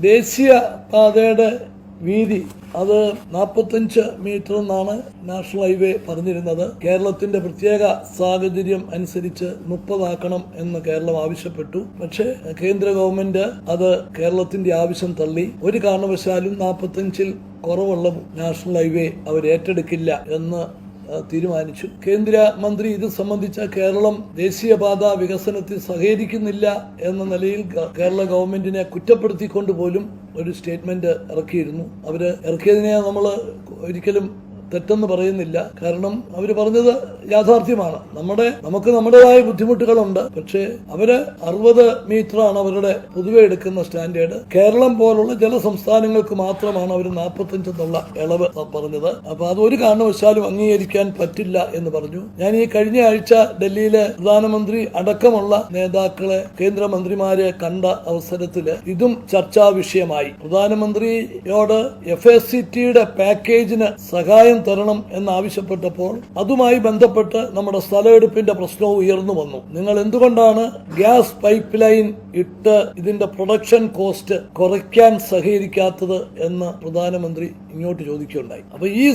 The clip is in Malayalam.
ദേശീയ പാതയുടെ വീതി അത് 45 മീറ്റർ എന്നാണ് നാഷണൽ ഹൈവേ പറഞ്ഞിരുന്നത്. കേരളത്തിന്റെ പ്രത്യേക സാഹചര്യം അനുസരിച്ച് 30 ആക്കണം എന്ന് കേരളം ആവശ്യപ്പെട്ടു. പക്ഷേ കേന്ദ്ര ഗവൺമെന്റ് അത് കേരളത്തിന്റെ ആവശ്യം തള്ളി. ഒരു കാരണവശാലും 45-ൽ കുറവുള്ള നാഷണൽ ഹൈവേ അവർ ഏറ്റെടുക്കില്ല എന്ന് തീരുമാനിച്ചു. കേന്ദ്രമന്ത്രി ഇത് സംബന്ധിച്ച കേരളം ദേശീയപാത വികസനത്തിൽ സഹകരിക്കുന്നില്ല എന്ന നിലയിൽ കേരള ഗവൺമെന്റിനെ കുറ്റപ്പെടുത്തിക്കൊണ്ട് പോലും ഒരു സ്റ്റേറ്റ്മെന്റ് ഇറക്കിയിരുന്നു. അവര് ഇറക്കിയതിനെ നമ്മൾ ഒരിക്കലും തെറ്റെന്ന് പറയുന്നില്ല. കാരണം അവർ പറഞ്ഞത് യാഥാർത്ഥ്യമാണ്. നമുക്ക് നമ്മുടേതായ ബുദ്ധിമുട്ടുകളുണ്ട്. പക്ഷേ അവര് 60 മീറ്ററാണ് അവരുടെ പൊതുവെ എടുക്കുന്ന സ്റ്റാൻഡേർഡ്. കേരളം പോലുള്ള ചില സംസ്ഥാനങ്ങൾക്ക് മാത്രമാണ് അവർ 45 എന്നുള്ള ഇളവ് പറഞ്ഞത്. അപ്പൊ അത് ഒരു കാരണവശാലും അംഗീകരിക്കാൻ പറ്റില്ല എന്ന് പറഞ്ഞു. ഞാൻ ഈ കഴിഞ്ഞ ആഴ്ച ഡൽഹിയിലെ പ്രധാനമന്ത്രി അടക്കമുള്ള നേതാക്കളെ കേന്ദ്രമന്ത്രിമാരെ കണ്ട അവസരത്തില് ഇതും ചർച്ചാ വിഷയമായി. പ്രധാനമന്ത്രിയോട് FACTയുടെ പാക്കേജിന് സഹായം തരണം എന്നാവശ്യപ്പെട്ടപ്പോൾ അതുമായി ബന്ധപ്പെട്ട് നമ്മുടെ സ്ഥലമെടുപ്പിന്റെ പ്രശ്നവും ഉയർന്നു വന്നു. നിങ്ങൾ എന്തുകൊണ്ടാണ് ഗ്യാസ് പൈപ്പ് ലൈൻ ഇട്ട് ഇതിന്റെ പ്രൊഡക്ഷൻ കോസ്റ്റ് കുറയ്ക്കാൻ സഹകരിക്കാത്തത് എന്ന് പ്രധാനമന്ത്രി ഇങ്ങോട്ട് ചോദിക്കുകയുണ്ടായി. അപ്പൊ ഈ